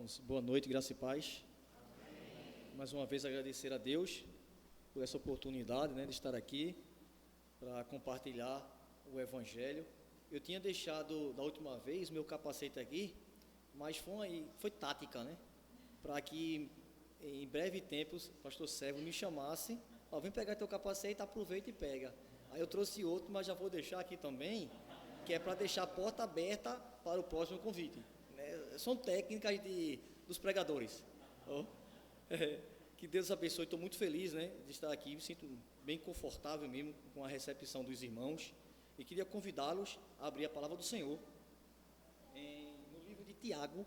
Irmãos, boa noite, graça e paz. Mais uma vez agradecer a Deus por essa oportunidade, de estar aqui para compartilhar o Evangelho. Eu tinha deixado da última vez meu capacete aqui, mas foi tática, para que em breve tempo o pastor Sérgio me chamasse, vem pegar teu capacete, aproveita e pega. Aí eu trouxe outro, mas já vou deixar aqui também, que é para deixar a porta aberta para o próximo convite. São técnicas dos pregadores. Que Deus abençoe. Estou muito feliz, de estar aqui. Me sinto bem confortável mesmo com a recepção dos irmãos. E queria convidá-los a abrir a palavra do Senhor no livro de Tiago,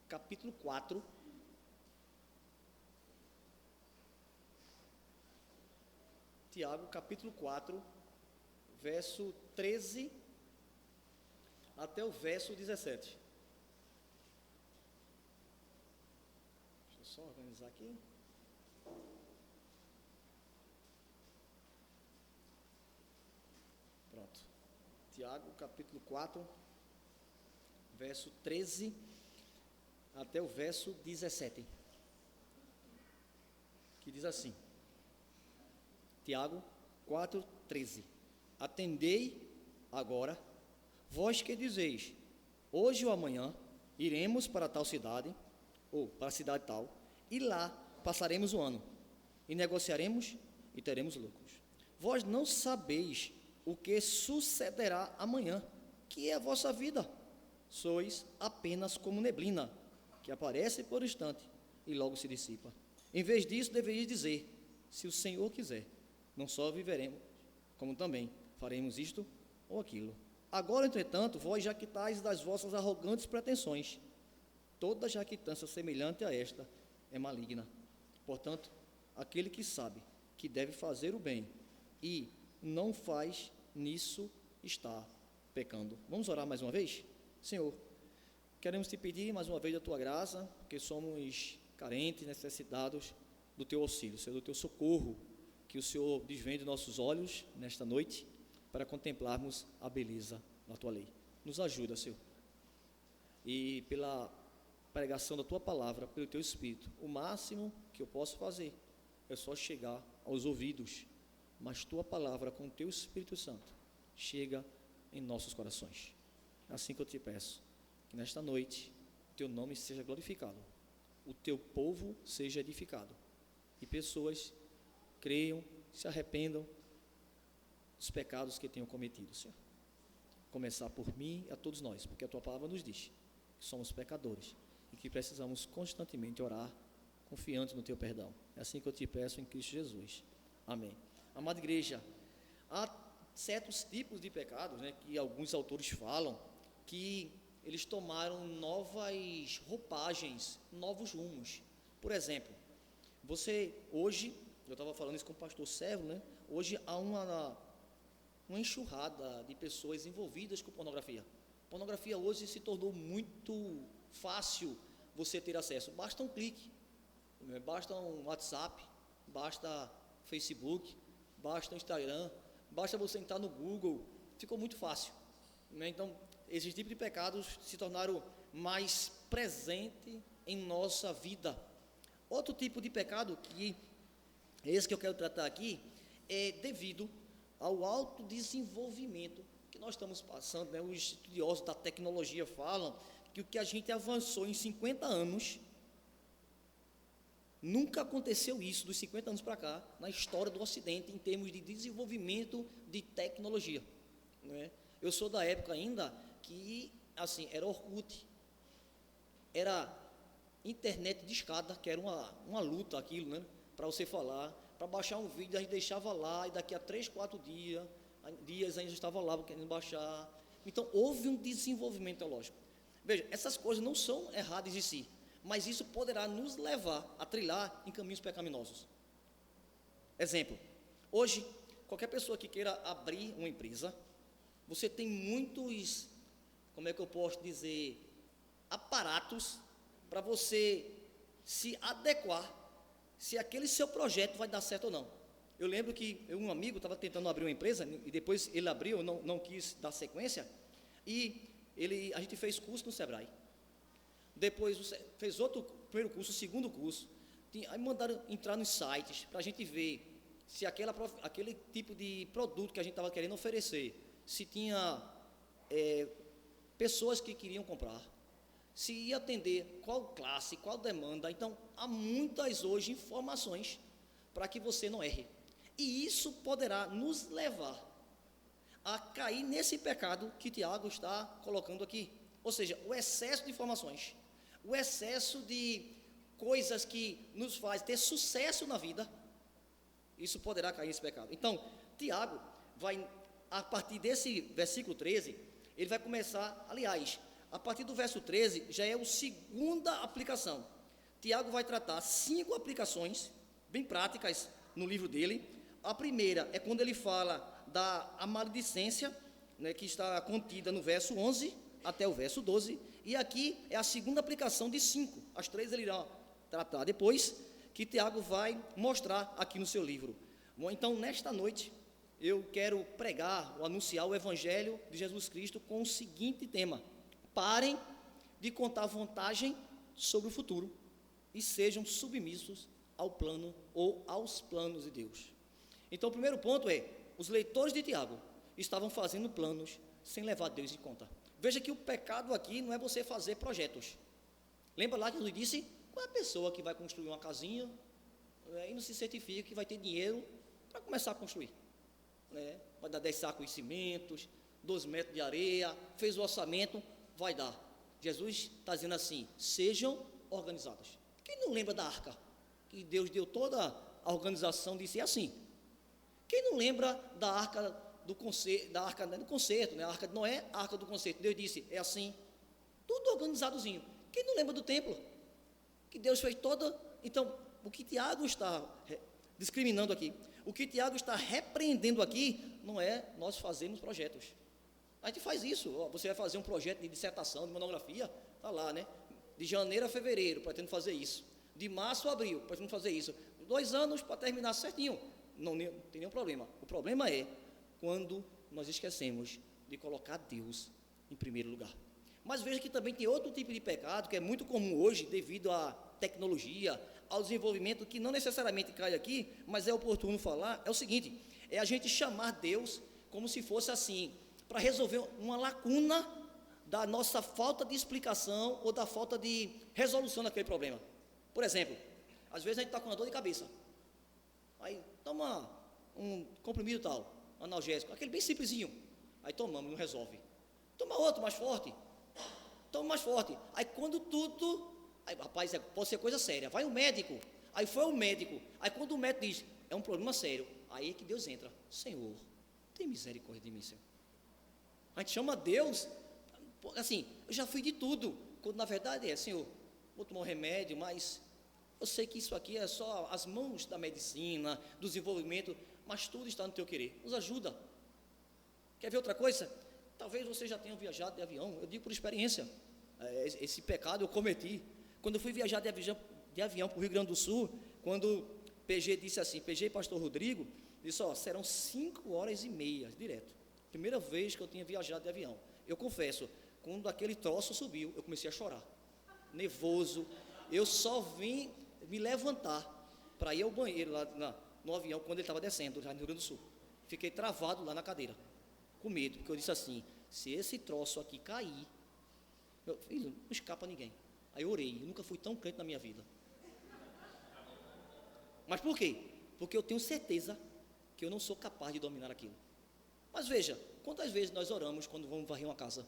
capítulo 4. Tiago, capítulo 4, verso 13 até o verso 17. Deixa eu só organizar aqui. Pronto. Tiago, capítulo 4, verso 13 até o verso 17. Que diz assim: Tiago 4, 13. Atendei agora, vós que dizeis, hoje ou amanhã iremos para tal cidade, ou para a cidade tal, e lá passaremos o ano, e negociaremos e teremos lucros. Vós não sabeis o que sucederá amanhã, que é a vossa vida. Sois apenas como neblina, que aparece por instante e logo se dissipa. Em vez disso, deveríeis dizer, se o Senhor quiser, não só viveremos, como também faremos isto ou aquilo. Agora, entretanto, vós jactais das vossas arrogantes pretensões. Toda jactância semelhante a esta é maligna. Portanto, aquele que sabe que deve fazer o bem e não faz, nisso está pecando. Vamos orar mais uma vez? Senhor, queremos te pedir mais uma vez a tua graça, porque somos carentes, necessitados do teu auxílio, Senhor, do teu socorro, que o Senhor desvende nossos olhos nesta noite, para contemplarmos a beleza da tua lei. Nos ajuda, Senhor. E pela pregação da tua palavra, pelo teu Espírito, o máximo que eu posso fazer é só chegar aos ouvidos, mas tua palavra com o teu Espírito Santo chega em nossos corações. É assim que eu te peço, que nesta noite teu nome seja glorificado, o teu povo seja edificado e pessoas creiam, se arrependam dos pecados que tenham cometido, Senhor. Começar por mim e a todos nós, porque a tua palavra nos diz que somos pecadores e que precisamos constantemente orar, confiante no teu perdão. É assim que eu te peço em Cristo Jesus. Amém. Amada igreja, há certos tipos de pecados, que alguns autores falam, que eles tomaram novas roupagens, novos rumos. Por exemplo, hoje, eu estava falando isso com o pastor Sérgio, hoje há uma enxurrada de pessoas envolvidas com pornografia. Pornografia hoje se tornou muito fácil você ter acesso. Basta um clique, basta um WhatsApp, basta Facebook, basta um Instagram, basta você entrar no Google, ficou muito fácil. Então, esses tipos de pecados se tornaram mais presentes em nossa vida. Outro tipo de pecado, que esse que eu quero tratar aqui, é devido ao alto desenvolvimento que nós estamos passando, Os estudiosos da tecnologia falam que o que a gente avançou em 50 anos, nunca aconteceu isso dos 50 anos para cá, na história do Ocidente, em termos de desenvolvimento de tecnologia, Eu sou da época ainda que, assim, era Orkut, era internet de escada, que era uma luta aquilo, para você falar. Para baixar um vídeo, a gente deixava lá, e daqui a 3, 4 dias ainda estava lá querendo baixar. Então, houve um desenvolvimento teológico. Veja, essas coisas não são erradas em si, mas isso poderá nos levar a trilhar em caminhos pecaminosos. Exemplo, hoje, qualquer pessoa que queira abrir uma empresa, você tem muitos, como é que eu posso dizer, aparatos para você se adequar se aquele seu projeto vai dar certo ou não. Eu lembro que um amigo estava tentando abrir uma empresa, e depois ele abriu, não quis dar sequência, e a gente fez curso no Sebrae. depois fez outro primeiro curso, segundo curso, aí mandaram entrar nos sites para a gente ver se aquele tipo de produto que a gente estava querendo oferecer, se tinha pessoas que queriam comprar, se ia atender qual classe, qual demanda. Então, há muitas hoje informações para que você não erre. E isso poderá nos levar a cair nesse pecado que Tiago está colocando aqui. Ou seja, o excesso de informações, o excesso de coisas que nos faz ter sucesso na vida, isso poderá cair nesse pecado. Então, Tiago vai, a partir desse versículo 13, ele vai começar, aliás, a partir do verso 13, já é a segunda aplicação. Tiago vai tratar 5 aplicações, bem práticas, no livro dele. A primeira é quando ele fala da maledicência, né, que está contida no verso 11 até o verso 12, e aqui é a segunda aplicação de 5. As 3 ele irá tratar depois, que Tiago vai mostrar aqui no seu livro. Bom, então, nesta noite, eu quero pregar ou anunciar o Evangelho de Jesus Cristo com o seguinte tema: parem de contar vantagem sobre o futuro e sejam submissos ao plano ou aos planos de Deus. Então, o primeiro ponto é: os leitores de Tiago estavam fazendo planos sem levar Deus em conta. Veja que o pecado aqui não é você fazer projetos. Lembra lá que Jesus disse: qual é a pessoa que vai construir uma casinha e não se certifica que vai ter dinheiro para começar a construir? Vai dar 10 sacos de cimentos, 2 metros de areia, fez o orçamento, vai dar. Jesus está dizendo assim: sejam organizados. Quem não lembra da arca? Que Deus deu toda a organização de ser assim. Quem não lembra da arca do concerto, né? A arca de Noé, a arca do concerto? Deus disse: é assim, tudo organizadozinho. Quem não lembra do templo? Que Deus fez toda. Então, o que Tiago está discriminando aqui, o que Tiago está repreendendo aqui, não é nós fazermos projetos. A gente faz isso. Você vai fazer um projeto de dissertação, de monografia, está lá, né? De janeiro a fevereiro, pretendo fazer isso. De março a abril, pretendo fazer isso. 2 anos para terminar certinho. Não tem nenhum problema. O problema é quando nós esquecemos de colocar Deus em primeiro lugar. Mas veja que também tem outro tipo de pecado que é muito comum hoje, devido à tecnologia, ao desenvolvimento, que não necessariamente cai aqui, mas é oportuno falar. É o seguinte: é a gente chamar Deus como se fosse assim, para resolver uma lacuna da nossa falta de explicação ou da falta de resolução daquele problema. Por exemplo, às vezes a gente está com uma dor de cabeça, aí toma um comprimido tal, analgésico, aquele bem simplesinho, aí tomamos, não resolve. Toma outro mais forte, toma mais forte. Aí quando tudo, aí, rapaz, pode ser coisa séria, vai o médico, aí foi o médico, aí quando o médico diz: é um problema sério, aí é que Deus entra: Senhor, tem misericórdia de mim, Senhor. A gente chama Deus, assim, eu já fui de tudo, quando na verdade é: Senhor, vou tomar um remédio, mas eu sei que isso aqui é só as mãos da medicina, do desenvolvimento, mas tudo está no teu querer, nos ajuda. Quer ver outra coisa? Talvez você já tenha viajado de avião, eu digo por experiência, esse pecado eu cometi, quando eu fui viajar de avião para o Rio Grande do Sul, quando PG disse assim, PG e pastor Rodrigo, disse: serão 5 horas e meia, direto. Primeira vez que eu tinha viajado de avião. Eu confesso, quando aquele troço subiu, eu comecei a chorar, nervoso. Eu só vim me levantar para ir ao banheiro lá no avião, quando ele estava descendo, já no Rio Grande do Sul. Fiquei travado lá na cadeira, com medo, porque eu disse assim: se esse troço aqui cair, meu filho, não escapa ninguém. Aí eu orei, eu nunca fui tão crente na minha vida. Mas por quê? Porque eu tenho certeza que eu não sou capaz de dominar aquilo. Mas veja, quantas vezes nós oramos quando vamos varrer uma casa?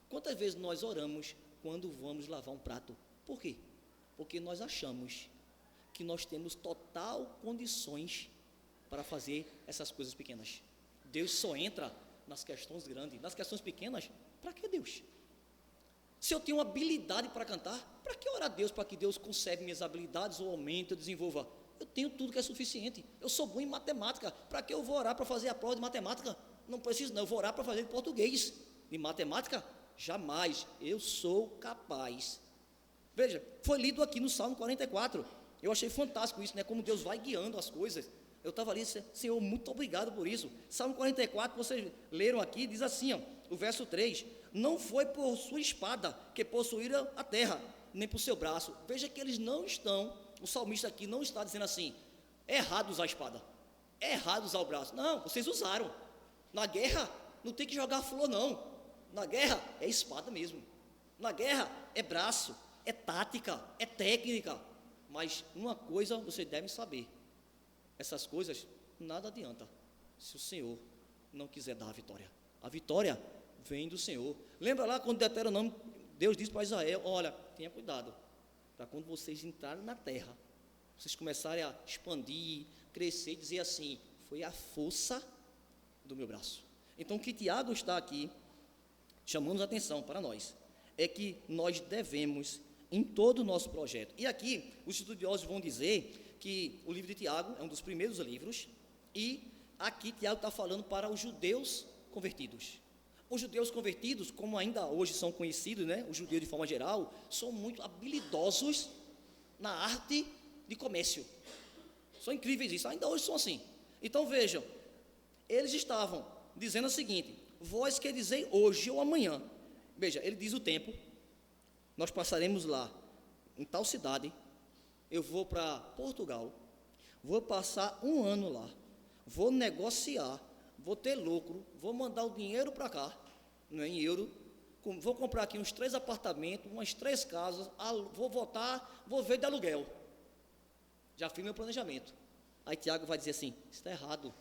Quantas vezes nós oramos quando vamos lavar um prato? Por quê? Porque nós achamos que nós temos total condições para fazer essas coisas pequenas. Deus só entra nas questões grandes. Nas questões pequenas, para que Deus? Se eu tenho uma habilidade para cantar, para que orar a Deus para que Deus conceda minhas habilidades ou aumente, ou desenvolva? Eu tenho tudo que é suficiente. Eu sou bom em matemática. Para que eu vou orar para fazer a prova de matemática? Não preciso não, eu vou orar para fazer de português. De matemática? Jamais. Eu sou capaz. Veja, foi lido aqui no Salmo 44. Eu achei fantástico isso, né? Como Deus vai guiando as coisas. Eu estava ali: Senhor, muito obrigado por isso. Salmo 44, vocês leram aqui, diz assim, ó, o verso 3: não foi por sua espada que possuíram a terra, nem por seu braço. Veja que eles não estão, o salmista aqui não está dizendo assim, é errado usar a espada, é errado usar o braço. Não, vocês usaram. Na guerra não tem que jogar flor, não. Na guerra é espada mesmo. Na guerra é braço, é tática, é técnica. Mas uma coisa você deve saber: essas coisas nada adianta se o Senhor não quiser dar a vitória. A vitória vem do Senhor. Lembra lá quando Deuteronômio, Deus disse para Israel: olha, tenha cuidado, para quando vocês entrarem na terra, vocês começarem a expandir, crescer e dizer assim: foi a força do meu braço. Então o que Tiago está aqui chamando a atenção para nós é que nós devemos, em todo o nosso projeto, e aqui os estudiosos vão dizer que o livro de Tiago é um dos primeiros livros, e aqui Tiago está falando para os judeus convertidos. Os judeus convertidos, como ainda hoje são conhecidos, né, os judeus de forma geral, são muito habilidosos na arte de comércio. São incríveis isso, ainda hoje são assim. Então vejam, eles estavam dizendo o seguinte: vós que dizei hoje ou amanhã. Veja, ele diz o tempo, nós passaremos lá, em tal cidade, eu vou para Portugal, vou passar um ano lá, vou negociar, vou ter lucro, vou mandar o dinheiro para cá, não é, em euro, vou comprar aqui uns 3 apartamentos, umas 3 casas, vou votar, vou ver de aluguel. Já fiz meu planejamento. Aí Tiago vai dizer assim: está errado,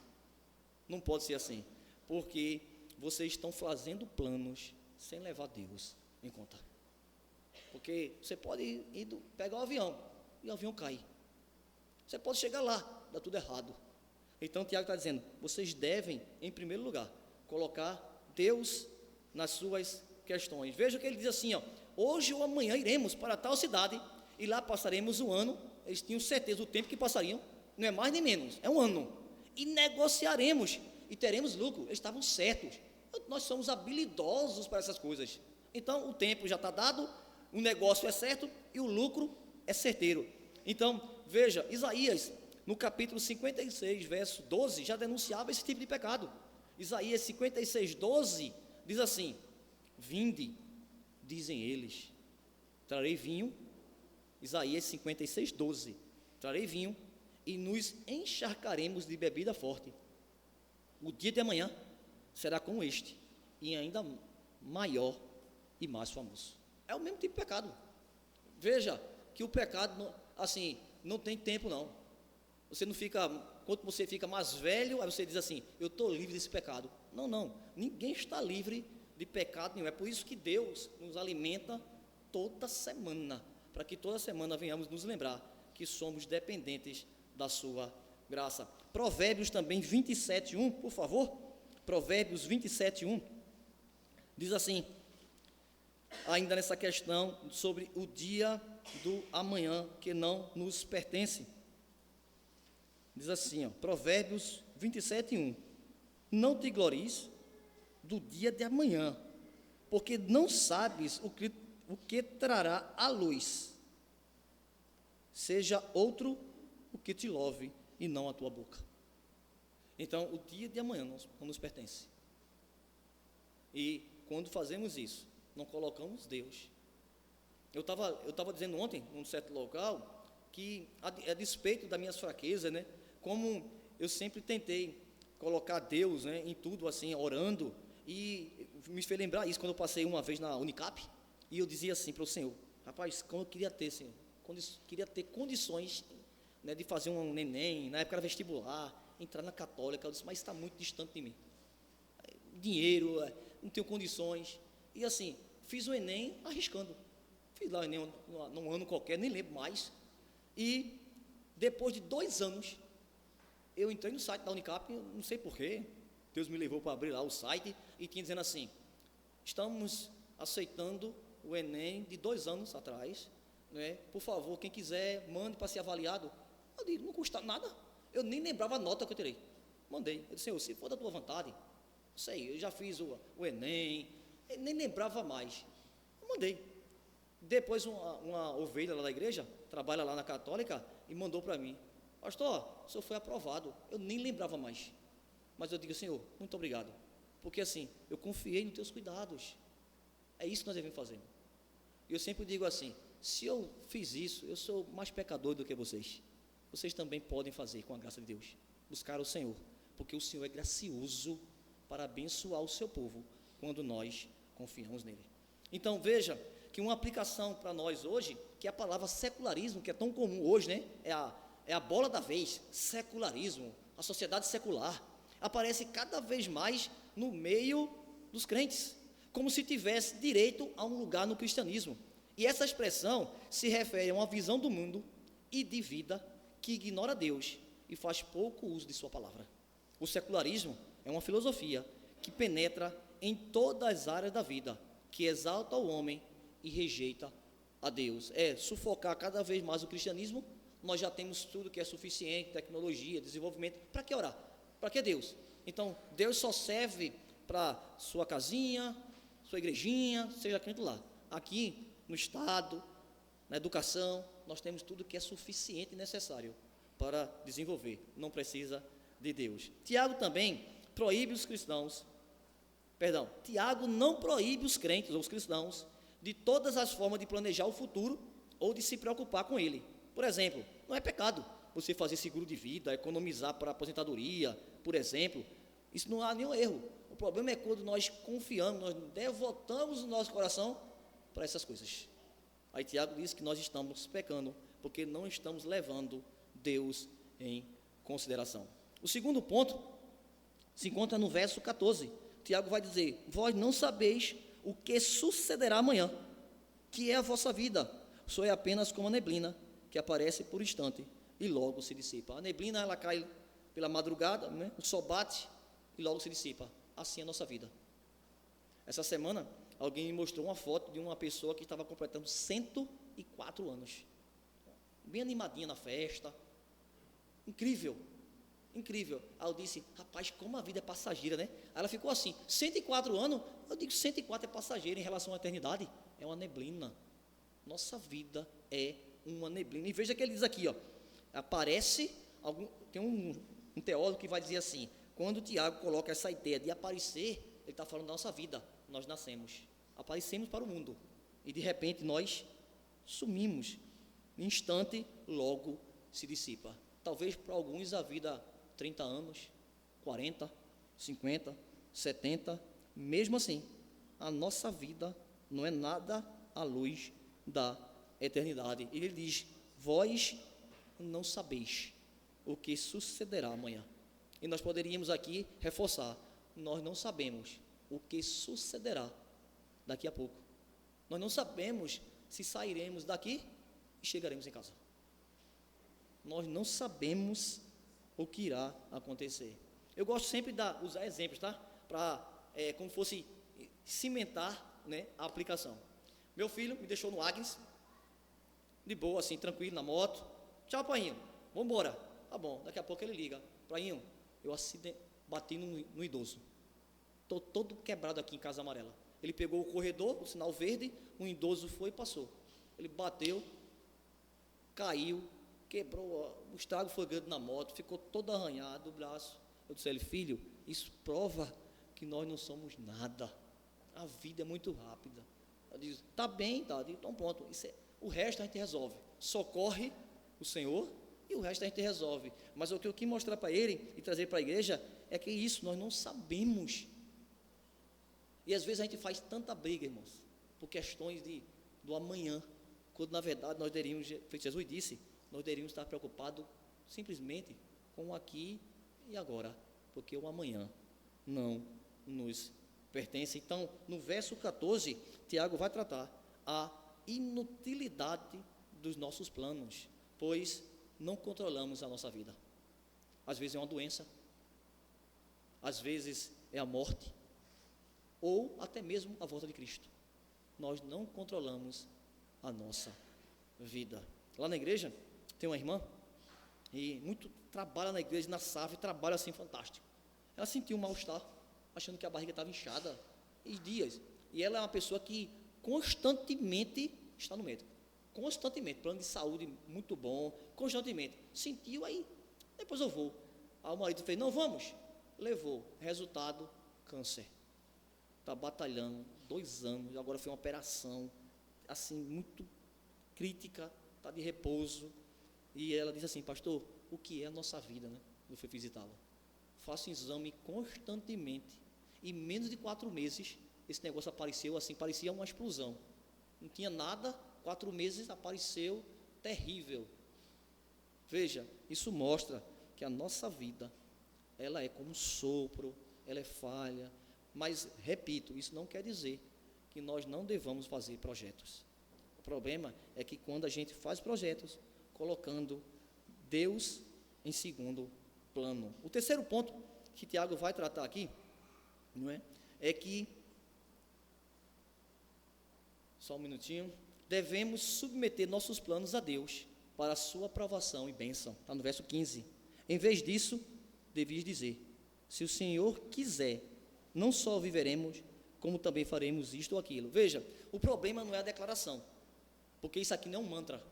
não pode ser assim, porque vocês estão fazendo planos sem levar Deus em conta. Porque você pode ir pegar o avião e o avião cai. Você pode chegar lá, dá tudo errado. Então Tiago está dizendo: vocês devem, em primeiro lugar, colocar Deus nas suas questões. Veja que ele diz assim, ó: hoje ou amanhã iremos para tal cidade e lá passaremos um ano. Eles tinham certeza do tempo que passariam, não é mais nem menos, é um ano. E negociaremos e teremos lucro. Eles estavam certos. Nós somos habilidosos para essas coisas. Então o tempo já está dado, o negócio é certo e o lucro é certeiro. Então veja, Isaías no capítulo 56, verso 12, já denunciava esse tipo de pecado. Isaías 56, 12 diz assim: vinde, dizem eles, trarei vinho. Isaías 56, 12, trarei vinho e nos encharcaremos de bebida forte. O dia de amanhã será como este, e ainda maior e mais famoso. É o mesmo tipo de pecado. Veja que o pecado, assim, não tem tempo não. Você não fica, quando você fica mais velho, aí você diz assim: eu estou livre desse pecado. Não, não, ninguém está livre de pecado nenhum. É por isso que Deus nos alimenta toda semana, para que toda semana venhamos nos lembrar que somos dependentes da sua graça. Provérbios também 27, 1, por favor. Provérbios 27, 1, diz assim, ainda nessa questão sobre o dia do amanhã que não nos pertence. Diz assim, ó, Provérbios 27, 1, não te glories do dia de amanhã, porque não sabes o que trará a luz, seja outro o que te louve e não a tua boca. Então, o dia de amanhã não nos pertence. E quando fazemos isso, não colocamos Deus. Eu estava dizendo ontem, num certo local, que a despeito das minhas fraquezas, né, como eu sempre tentei colocar Deus, né, em tudo, assim, orando, e me fez lembrar isso quando eu passei uma vez na Unicap, e eu dizia assim para o Senhor: rapaz, como eu queria ter, Senhor, queria ter condições, né, de fazer um neném, na época era vestibular, entrar na católica. Eu disse: mas está muito distante de mim, dinheiro, não tenho condições. E assim, fiz o Enem arriscando, fiz lá o Enem num ano qualquer, nem lembro mais, e depois de 2 anos, eu entrei no site da Unicap, não sei porquê, Deus me levou para abrir lá o site, e tinha dizendo assim: estamos aceitando o Enem de 2 anos atrás, né? Por favor, quem quiser, mande para ser avaliado. Eu disse: não custa nada. Eu nem lembrava a nota que eu tirei. Mandei. Eu disse: Senhor, se for da tua vontade, sei, eu já fiz o Enem, eu nem lembrava mais. Eu mandei. Depois uma ovelha lá da igreja, trabalha lá na católica, e mandou para mim: pastor, o senhor foi aprovado. Eu nem lembrava mais. Mas eu digo: Senhor, muito obrigado, porque assim, eu confiei nos teus cuidados. É isso que nós devemos fazer. E eu sempre digo assim: se eu fiz isso, eu sou mais pecador do que vocês. Vocês também podem fazer com a graça de Deus. Buscar o Senhor, porque o Senhor é gracioso para abençoar o seu povo quando nós confiamos nele. Então veja que uma aplicação para nós hoje, que é a palavra secularismo, que é tão comum hoje, né? É a bola da vez, secularismo, a sociedade secular, aparece cada vez mais no meio dos crentes, como se tivesse direito a um lugar no cristianismo. E essa expressão se refere a uma visão do mundo e de vida que ignora Deus e faz pouco uso de sua palavra. O secularismo é uma filosofia que penetra em todas as áreas da vida, que exalta o homem e rejeita a Deus. É sufocar cada vez mais o cristianismo. Nós já temos tudo que é suficiente, tecnologia, desenvolvimento. Para que orar? Para que Deus? Então, Deus só serve para sua casinha, sua igrejinha, seja crente lá. Aqui, no Estado, na educação, nós temos tudo que é suficiente e necessário para desenvolver. Não precisa de Deus. Tiago também proíbe os cristãos, Tiago não proíbe os crentes ou os cristãos de todas as formas de planejar o futuro ou de se preocupar com ele. Por exemplo, não é pecado você fazer seguro de vida, economizar para a aposentadoria, por exemplo. Isso não há nenhum erro. O problema é quando nós confiamos, nós devotamos o nosso coração para essas coisas. Aí Tiago diz que nós estamos pecando porque não estamos levando Deus em consideração. O segundo ponto se encontra no verso 14. Tiago vai dizer: vós não sabeis o que sucederá amanhã, que é a vossa vida, só é apenas como a neblina, que aparece por instante e logo se dissipa. A neblina, ela cai pela madrugada, né? O sol bate e logo se dissipa. Assim é a nossa vida. Essa semana, alguém me mostrou uma foto de uma pessoa que estava completando 104 anos, bem animadinha na festa, incrível. Incrível. Aí eu disse: rapaz, como a vida é passageira, né? Aí ela ficou assim: 104 anos. Eu digo: 104 é passageiro em relação à eternidade. É uma neblina. Nossa vida é uma neblina. E veja que ele diz aqui, ó, aparece tem um teólogo que vai dizer assim: quando o Tiago coloca essa ideia de aparecer, ele está falando da nossa vida. Nós nascemos, aparecemos para o mundo e de repente nós sumimos. No instante, logo se dissipa. Talvez para alguns a vida 30 anos, 40, 50, 70, mesmo assim, a nossa vida não é nada à luz da eternidade. E ele diz: vós não sabeis o que sucederá amanhã. E nós poderíamos aqui reforçar: nós não sabemos o que sucederá daqui a pouco. Nós não sabemos se sairemos daqui e chegaremos em casa. Nós não sabemos o que irá acontecer. Eu gosto sempre de usar exemplos, tá? Para, como fosse cimentar, né, a aplicação. Meu filho me deixou no Agnes, de boa, assim, tranquilo, na moto. Tchau, painho, vamos embora. Tá bom, daqui a pouco ele liga: painho, eu bati no idoso. Estou todo quebrado aqui em Casa Amarela. Ele pegou o corredor, o sinal verde, um idoso foi e passou. Ele bateu, caiu, quebrou, o estrago foi grande na moto, ficou todo arranhado o braço. Eu disse a ele: filho, isso prova que nós não somos nada. A vida é muito rápida. Eu disse: tá bem, tá, então pronto, o resto a gente resolve. Socorre o Senhor e o resto a gente resolve. Mas o que eu quis mostrar para ele e trazer para a igreja é que isso, nós não sabemos. E às vezes a gente faz tanta briga, irmãos, por questões do amanhã, quando na verdade nós deveríamos, Jesus disse, nós deveríamos estar preocupados simplesmente com o aqui e agora, porque o amanhã não nos pertence. Então, no verso 14, Tiago vai tratar a inutilidade dos nossos planos, pois não controlamos a nossa vida. Às vezes é uma doença, às vezes é a morte, ou até mesmo a volta de Cristo. Nós não controlamos a nossa vida. Lá na igreja tem uma irmã, e muito trabalha na igreja, na SAF, trabalha assim fantástico. Ela sentiu um mal-estar, achando que a barriga estava inchada, e dias. E ela é uma pessoa que constantemente está no médico. Constantemente, plano de saúde muito bom, constantemente. Sentiu, aí, depois eu vou. Aí o marido fez: não, vamos. Levou. Resultado: câncer. está batalhando 2 anos, agora foi uma operação, assim, muito crítica, está de repouso, e ela diz assim, pastor, o que é a nossa vida, né? Eu fui visitá-la. Faço exame constantemente, e em menos de 4 meses, esse negócio apareceu, assim, parecia uma explosão, não tinha nada, 4 meses apareceu, terrível. Veja, isso mostra que a nossa vida, ela é como um sopro, ela é falha, mas, repito, isso não quer dizer que nós não devamos fazer projetos. O problema é que quando a gente faz projetos, colocando Deus em segundo plano. O terceiro ponto que Tiago vai tratar aqui, não é? É que, só um minutinho, devemos submeter nossos planos a Deus, para a sua aprovação e bênção. Está no verso 15. Em vez disso, devias dizer, se o Senhor quiser, não só viveremos, como também faremos isto ou aquilo. Veja, o problema não é a declaração, porque isso aqui não é um mantra.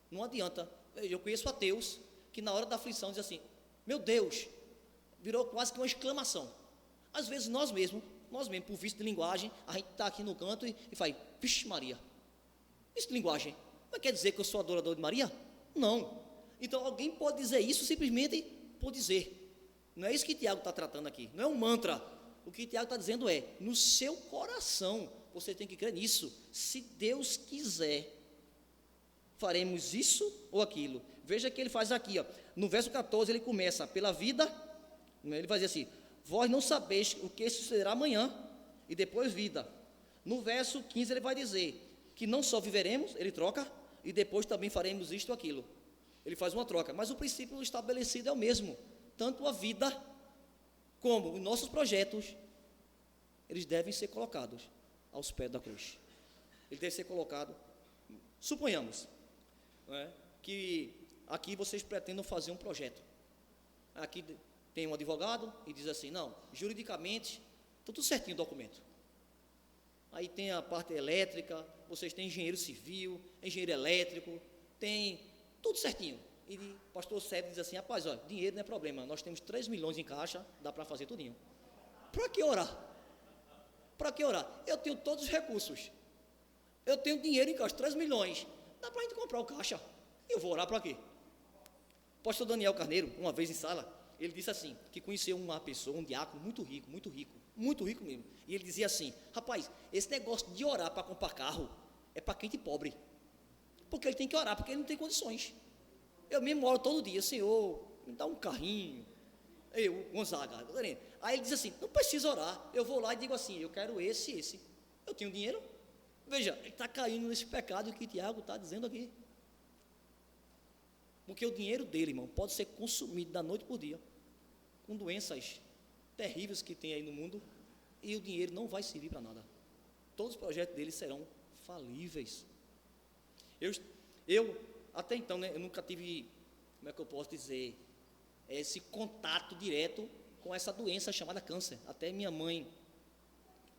Não adianta. Eu conheço ateus que na hora da aflição dizem assim, meu Deus, virou quase que uma exclamação. Às vezes nós mesmos, por vício de linguagem, a gente está aqui no canto e faz, vixe Maria, isso de linguagem, mas quer dizer que eu sou adorador de Maria? Não. Então alguém pode dizer isso simplesmente por dizer. Não é isso que Tiago está tratando aqui, não é um mantra. O que Tiago está dizendo é, no seu coração, você tem que crer nisso. Se Deus quiser, faremos isso ou aquilo. Veja que ele faz aqui, ó, no verso 14 ele começa, pela vida, ele vai dizer assim, vós não sabeis o que sucederá amanhã, e depois vida. No verso 15 ele vai dizer, que não só viveremos, ele troca, e depois também faremos isto ou aquilo. Ele faz uma troca, mas o princípio estabelecido é o mesmo, tanto a vida, como os nossos projetos, eles devem ser colocados aos pés da cruz. Ele deve ser colocado, suponhamos, né, que aqui vocês pretendam fazer um projeto. Aqui tem um advogado e diz assim, não, juridicamente, está tudo certinho o documento. Aí tem a parte elétrica, vocês têm engenheiro civil, engenheiro elétrico, tem tudo certinho. E o pastor Sérgio diz assim, rapaz, olha, dinheiro não é problema, nós temos 3 milhões em caixa, dá para fazer tudinho. Para que orar? Para que orar? Eu tenho todos os recursos, eu tenho dinheiro em caixa, 3 milhões, dá para a gente comprar o caixa, eu vou orar para quê? O pastor Daniel Carneiro, uma vez em sala, ele disse assim, que conheceu uma pessoa, um diácono muito rico mesmo, e ele dizia assim, rapaz, esse negócio de orar para comprar carro, é para quem é pobre, porque ele tem que orar, porque ele não tem condições. Eu mesmo oro todo dia, Senhor, me dá um carrinho, Gonzaga, aí ele diz assim, não precisa orar, eu vou lá e digo assim, eu quero esse, eu tenho dinheiro. Veja, ele está caindo nesse pecado que Tiago está dizendo aqui, porque o dinheiro dele, irmão, pode ser consumido da noite por dia, com doenças terríveis que tem aí no mundo, e o dinheiro não vai servir para nada. Todos os projetos dele serão falíveis. Eu até então, né, eu nunca tive, como é que eu posso dizer, esse contato direto com essa doença chamada câncer. Até minha mãe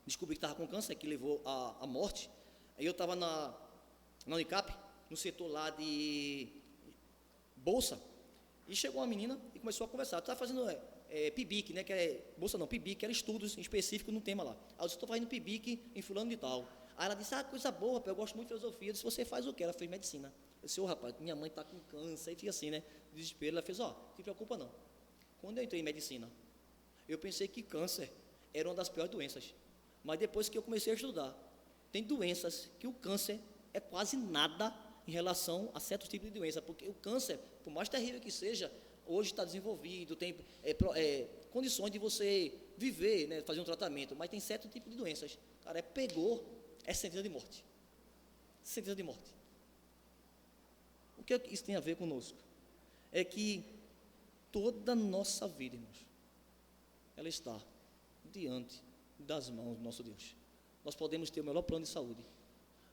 descobri que estava com câncer, que levou à morte. Aí eu estava na Unicap, no setor lá de bolsa, e chegou uma menina e começou a conversar. Estava fazendo PIBIC, né, que é bolsa não, PIBIC, que era estudos específicos no tema lá. Aí eu disse, estou fazendo PIBIC em fulano de tal. Aí ela disse, coisa boa, rapaz, eu gosto muito de filosofia. Eu disse, você faz o quê? Ela fez medicina. Eu disse, rapaz, minha mãe está com câncer. Aí fica assim, né, desespero. Ela fez, não se preocupa não. Quando eu entrei em medicina, eu pensei que câncer era uma das piores doenças. Mas depois que eu comecei a estudar, tem doenças que o câncer é quase nada em relação a certos tipos de doença, porque o câncer, por mais terrível que seja, hoje está desenvolvido, tem condições de você viver, né, fazer um tratamento, mas tem certo tipo de doenças, cara, pegou, é sentença de morte. Sentença de morte. O que isso tem a ver conosco? É que toda a nossa vida, irmãos, ela está diante das mãos do nosso Deus. Nós podemos ter o melhor plano de saúde,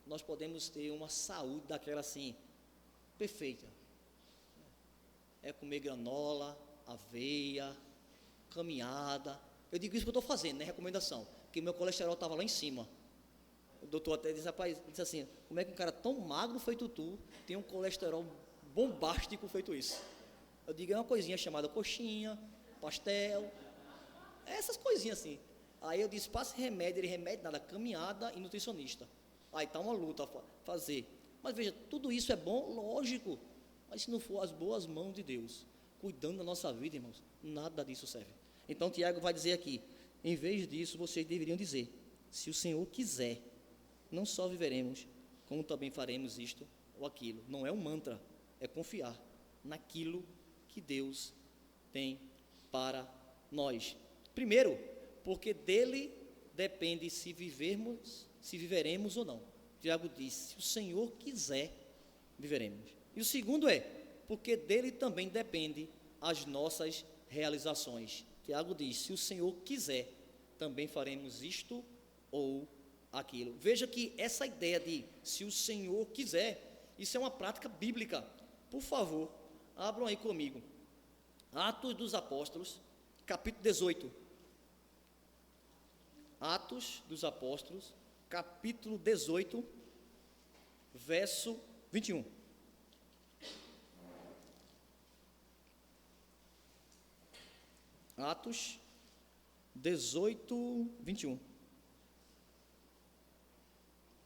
nós podemos ter uma saúde daquela assim, perfeita, é comer granola, aveia, caminhada. Eu digo isso que eu estou fazendo, né, recomendação, porque meu colesterol estava lá em cima. O doutor até disse, rapaz, disse assim, como é que um cara tão magro feito tu, tem um colesterol bombástico feito isso? Eu digo, é uma coisinha chamada coxinha, pastel, essas coisinhas assim. Aí eu disse, passe remédio, ele remédio nada, caminhada e nutricionista. Aí está uma luta a fazer. Mas veja, tudo isso é bom, lógico, mas se não for as boas mãos de Deus, cuidando da nossa vida, irmãos, nada disso serve. Então Tiago vai dizer aqui, em vez disso, vocês deveriam dizer, se o Senhor quiser, não só viveremos, como também faremos isto ou aquilo. Não é um mantra, é confiar naquilo que Deus tem para nós. Primeiro, porque dele depende se viveremos ou não. Tiago disse, se o Senhor quiser, viveremos. E o segundo é, porque dele também depende as nossas realizações. Tiago diz, se o Senhor quiser, também faremos isto ou aquilo. Veja que essa ideia de se o Senhor quiser, isso é uma prática bíblica. Por favor, abram aí comigo. Atos dos Apóstolos, capítulo 18. Atos dos Apóstolos, capítulo 18, verso 21. Atos 18, 21.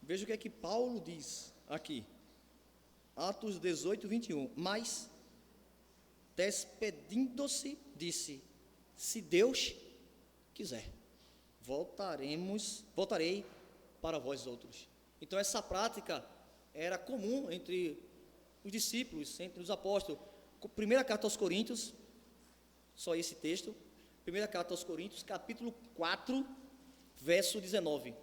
Veja o que é que Paulo diz aqui. Atos 18, 21. Mas, despedindo-se, disse, se Deus quiser, voltarei para vós outros. Então essa prática era comum entre os discípulos, entre os apóstolos. Primeira carta aos Coríntios, só esse texto, primeira carta aos Coríntios, capítulo 4, verso 19.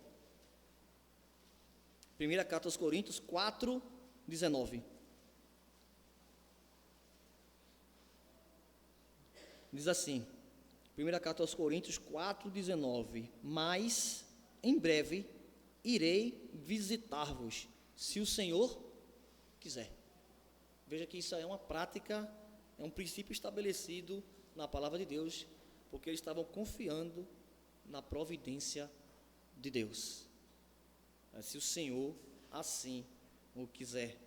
Primeira carta aos Coríntios 4, 19. Diz assim, primeira carta aos Coríntios 4, 19. Mas, em breve, irei visitar-vos, se o Senhor quiser. Veja que isso é uma prática, é um princípio estabelecido na palavra de Deus, porque eles estavam confiando na providência de Deus. Se o Senhor assim o quiser.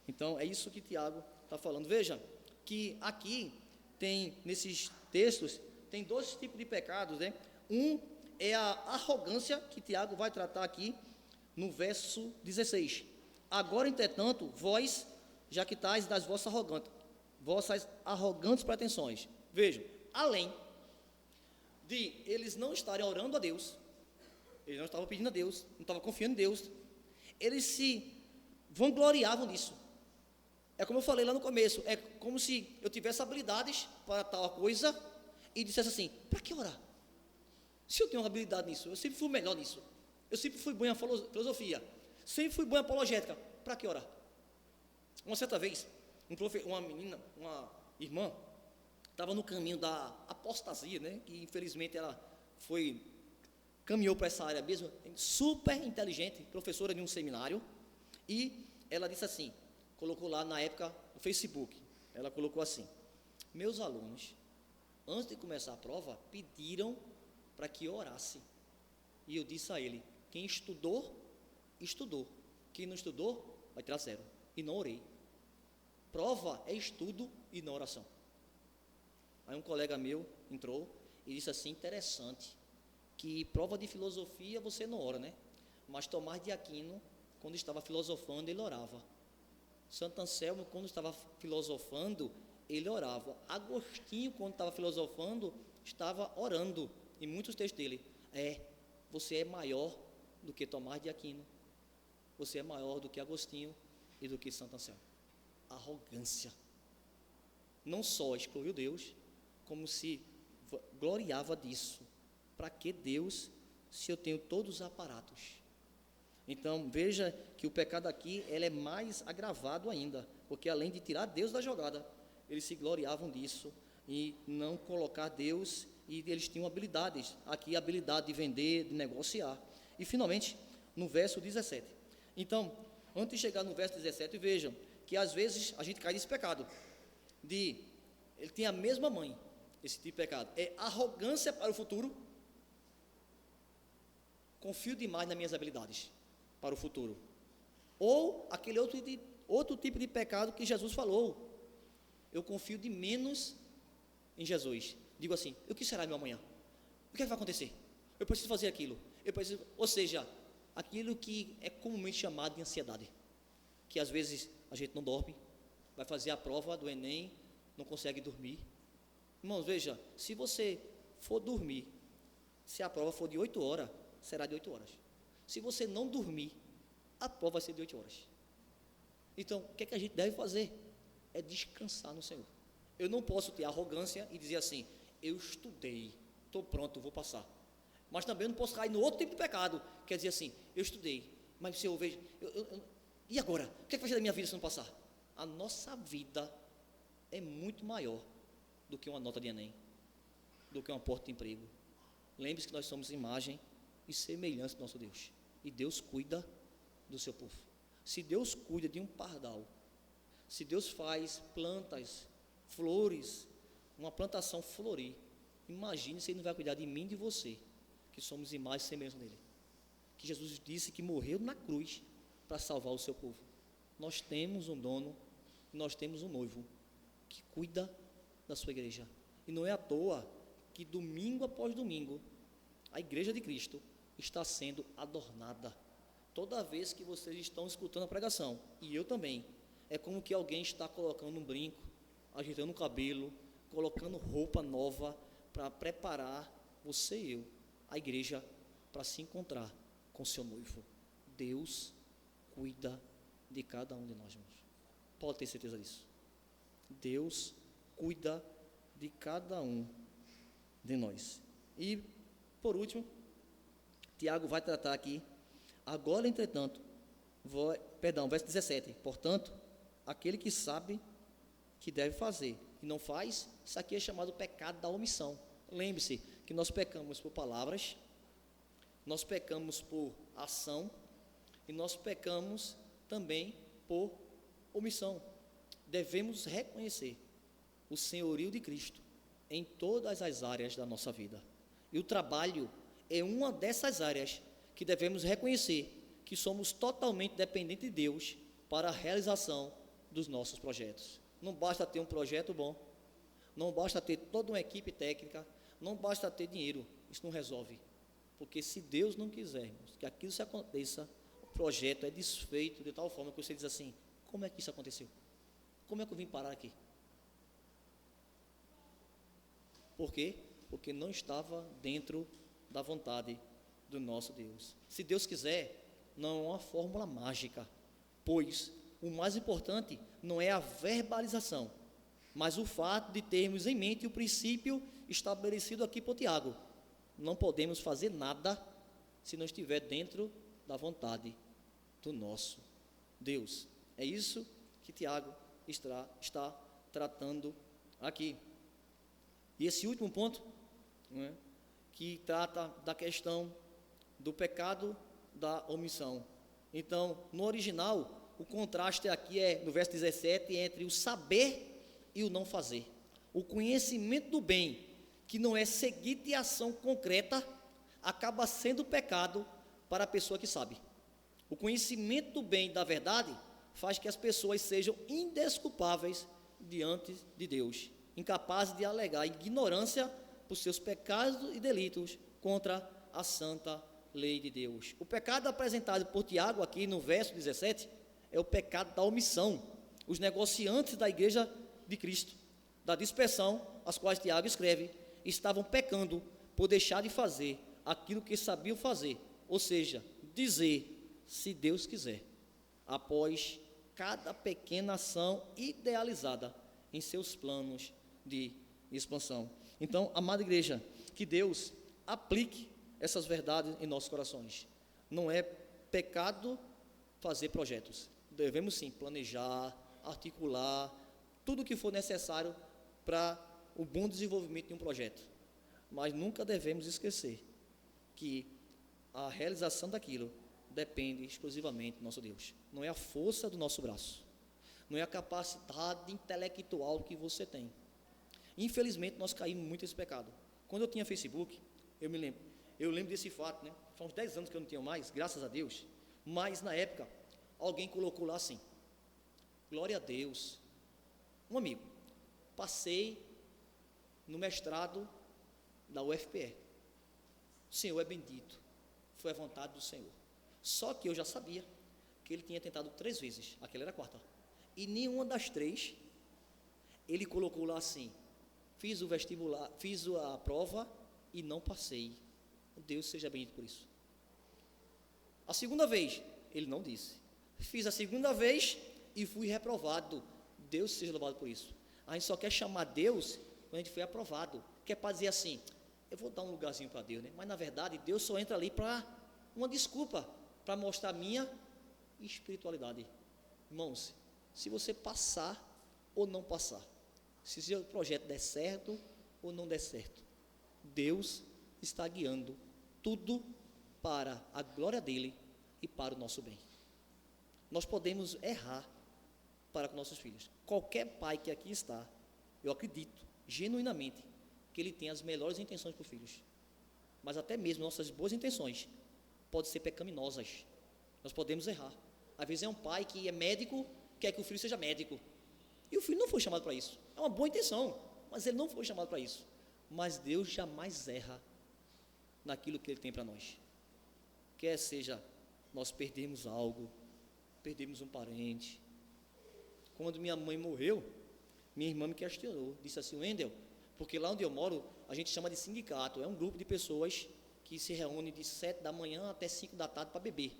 Então, é isso que Tiago está falando. Veja que aqui tem, nesses textos, tem dois tipos de pecados, né? Um é a arrogância, que Tiago vai tratar aqui no verso 16. Agora, entretanto, vós, já que tais das vossas arrogantes pretensões. Vejam, além de eles não estarem orando a Deus, eles não estavam pedindo a Deus, não estavam confiando em Deus, eles se vangloriavam disso. É como eu falei lá no começo, é como se eu tivesse habilidades para tal coisa e dissesse assim, para que orar? Se eu tenho uma habilidade nisso, eu sempre fui melhor nisso, eu sempre fui bom em filosofia, sempre fui bom em apologética, para que orar? Uma certa vez, uma menina, uma irmã, estava no caminho da apostasia, né, que infelizmente ela caminhou para essa área mesmo, super inteligente, professora de um seminário, e ela disse assim, colocou lá na época no Facebook, ela colocou assim, meus alunos, antes de começar a prova, pediram para que eu orasse, e eu disse a ele, quem estudou, estudou, quem não estudou, vai tirar zero, e não orei. Prova é estudo e não oração. Aí um colega meu entrou e disse assim, interessante, que prova de filosofia você não ora, né? Mas Tomás de Aquino, quando estava filosofando, ele orava. Santo Anselmo, quando estava filosofando, ele orava. Agostinho, quando estava filosofando, estava orando. E muitos textos dele, você é maior do que Tomás de Aquino, você é maior do que Agostinho e do que Santo Anselmo. Arrogância. Não só excluiu Deus, como se gloriava disso. Para que Deus, se eu tenho todos os aparatos? Então, veja que o pecado aqui, ele é mais agravado ainda, porque além de tirar Deus da jogada, eles se gloriavam disso, e não colocar Deus, e eles tinham habilidades, aqui a habilidade de vender, de negociar. E finalmente, no verso 17. Então, antes de chegar no verso 17, vejam, que às vezes a gente cai nesse pecado, ele tem a mesma mãe, esse tipo de pecado, é arrogância para o futuro, confio demais nas minhas habilidades para o futuro, ou aquele outro tipo de pecado que Jesus falou, eu confio de menos em Jesus, digo assim, o que será meu amanhã? O que vai acontecer? eu preciso fazer aquilo, ou seja, aquilo que é comumente chamado de ansiedade, que às vezes a gente não dorme, vai fazer a prova do Enem, não consegue dormir. Irmãos, veja, se você for dormir, se a prova for de 8 horas, será de 8 horas. Se você não dormir, a prova vai ser de 8 horas. Então, o que é que a gente deve fazer? É descansar no Senhor. Eu não posso ter arrogância e dizer assim, eu estudei, estou pronto, vou passar. Mas também eu não posso cair no outro tipo de pecado, quer dizer assim, eu estudei, mas se eu vejo, e agora? O que é que vai ser da minha vida se não passar? A nossa vida é muito maior do que uma nota de Enem, do que uma porta de emprego. Lembre-se que nós somos imagem e semelhança do nosso Deus, e Deus cuida do seu povo. Se Deus cuida de um pardal, se Deus faz plantas, flores, uma plantação florir, imagine se Ele não vai cuidar de mim e de você, que somos imagem e semelhança dele, que Jesus disse que morreu na cruz para salvar o seu povo. Nós temos um dono, nós temos um noivo que cuida da sua igreja, e não é à toa que domingo após domingo a igreja de Cristo está sendo adornada. Toda vez que vocês estão escutando a pregação, e eu também, é como que alguém está colocando um brinco, ajeitando o cabelo, colocando roupa nova para preparar você e eu, a igreja, para se encontrar com seu noivo. Deus cuida de cada um de nós, irmãos. Pode ter certeza disso. Deus cuida de cada um de nós. E, por último, Tiago vai tratar aqui, agora, entretanto, verso 17, portanto, aquele que sabe que deve fazer e não faz, isso aqui é chamado pecado da omissão. Lembre-se que nós pecamos por palavras, nós pecamos por ação e nós pecamos também por omissão. Devemos reconhecer o senhorio de Cristo em todas as áreas da nossa vida. E o trabalho é uma dessas áreas que devemos reconhecer que somos totalmente dependentes de Deus para a realização dos nossos projetos. Não basta ter um projeto bom, não basta ter toda uma equipe técnica, não basta ter dinheiro, isso não resolve. Porque se Deus não quiser, irmãos, que aquilo se aconteça, o projeto é desfeito de tal forma que você diz assim, como é que isso aconteceu? Como é que eu vim parar aqui? Por quê? Porque não estava dentro da vontade do nosso Deus. Se Deus quiser, não é uma fórmula mágica, pois o mais importante não é a verbalização, mas o fato de termos em mente o princípio estabelecido aqui por Tiago. Não podemos fazer nada se não estiver dentro da vontade do nosso Deus. É isso que Tiago está tratando aqui. E esse último ponto, né, que trata da questão do pecado da omissão. Então, no original, o contraste aqui é, no verso 17, entre o saber e o não fazer. O conhecimento do bem, que não é seguir de ação concreta, acaba sendo pecado para a pessoa que sabe. O conhecimento do bem e da verdade faz que as pessoas sejam indesculpáveis diante de Deus, incapazes de alegar ignorância por seus pecados e delitos contra a santa lei de Deus. O pecado apresentado por Tiago aqui no verso 17 é o pecado da omissão. Os negociantes da igreja de Cristo, da dispersão, as quais Tiago escreve, estavam pecando por deixar de fazer aquilo que sabiam fazer, ou seja, dizer, se Deus quiser, após cada pequena ação idealizada em seus planos de expansão. Então, amada igreja, que Deus aplique essas verdades em nossos corações. Não é pecado fazer projetos. Devemos sim planejar, articular, tudo o que for necessário para o bom desenvolvimento de um projeto. Mas nunca devemos esquecer que a realização daquilo depende exclusivamente do nosso Deus. Não é a força do nosso braço, não é a capacidade intelectual que você tem. Infelizmente, nós caímos muito nesse pecado. Quando eu tinha Facebook, eu lembro desse fato, né? Faz uns 10 anos que eu não tenho mais, graças a Deus, mas na época, alguém colocou lá assim, glória a Deus, um amigo, passei no mestrado da UFPE, O Senhor é bendito. Foi a vontade do Senhor. Só que eu já sabia que ele tinha tentado 3 vezes. Aquela era a quarta. E nenhuma das 3, ele colocou lá assim: fiz o vestibular, fiz a prova e não passei. Deus seja bendito por isso. A segunda vez, ele não disse. Fiz a segunda vez e fui reprovado. Deus seja louvado por isso. A gente só quer chamar Deus quando a gente foi aprovado. Que é para dizer assim: eu vou dar um lugarzinho para Deus, né? Mas na verdade, Deus só entra ali para uma desculpa, para mostrar a minha espiritualidade. Irmãos, se você passar ou não passar, se seu projeto der certo ou não der certo, Deus está guiando tudo para a glória dele e para o nosso bem. Nós podemos errar para com nossos filhos. Qualquer pai que aqui está, eu acredito genuinamente que ele tem as melhores intenções para os filhos, mas até mesmo nossas boas intenções podem ser pecaminosas. Nós podemos errar. Às vezes é um pai que é médico, quer que o filho seja médico, e o filho não foi chamado para isso. É uma boa intenção, mas ele não foi chamado para isso. Mas Deus jamais erra naquilo que ele tem para nós. Quer seja nós perdemos algo, perdemos um parente. Quando minha mãe morreu, minha irmã me questionou, disse assim: Wendel, porque lá onde eu moro, a gente chama de sindicato, é um grupo de pessoas que se reúne de 7 da manhã até 5 da tarde para beber.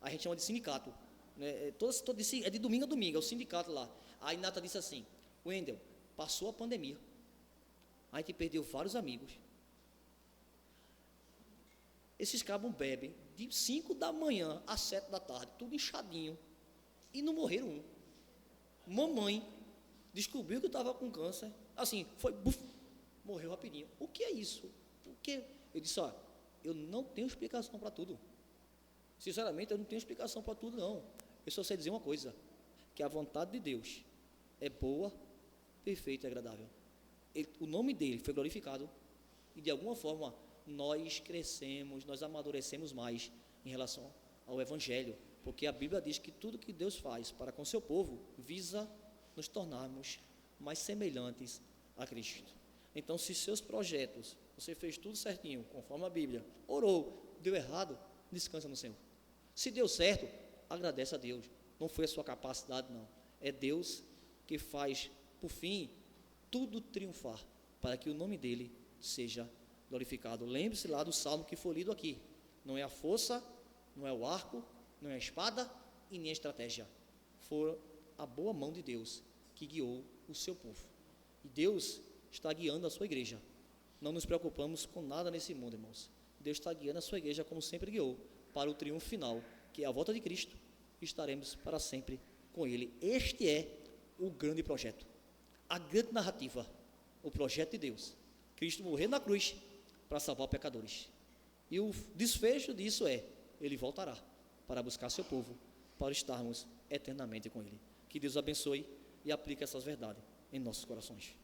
A gente chama de sindicato, né? É de domingo a domingo, é o sindicato lá. Aí Nata disse assim: Wendel, passou a pandemia, a gente perdeu vários amigos. Esses cabos bebem de 5 da manhã a 7 da tarde, tudo inchadinho, e não morreram um. Mamãe descobriu que eu estava com câncer, assim, foi, buf, morreu rapidinho. O que é isso? O que? Eu disse: ó, eu não tenho explicação para tudo. Sinceramente, eu não tenho explicação para tudo, não. Eu só sei dizer uma coisa: que a vontade de Deus é boa, perfeita e agradável. O nome dele foi glorificado, e de alguma forma nós crescemos, nós amadurecemos mais em relação ao Evangelho, porque a Bíblia diz que tudo que Deus faz para com seu povo visa nos tornarmos mais semelhantes a Cristo. Então, se seus projetos, você fez tudo certinho, conforme a Bíblia, orou, deu errado, descansa no Senhor. Se deu certo, agradece a Deus. Não foi a sua capacidade, não. É Deus que faz, por fim, tudo triunfar, para que o nome dele seja glorificado. Lembre-se lá do salmo que foi lido aqui: não é a força, não é o arco, não é a espada e nem a estratégia, foi a boa mão de Deus que guiou o seu povo. E Deus está guiando a sua igreja. Não nos preocupamos com nada nesse mundo, irmãos. Deus está guiando a sua igreja como sempre guiou, para o triunfo final, que é a volta de Cristo. Estaremos para sempre com ele. Este é o grande projeto, a grande narrativa, o projeto de Deus: Cristo morrer na cruz para salvar pecadores, e o desfecho disso é: ele voltará para buscar seu povo, para estarmos eternamente com ele. Que Deus abençoe e aplique essas verdades em nossos corações.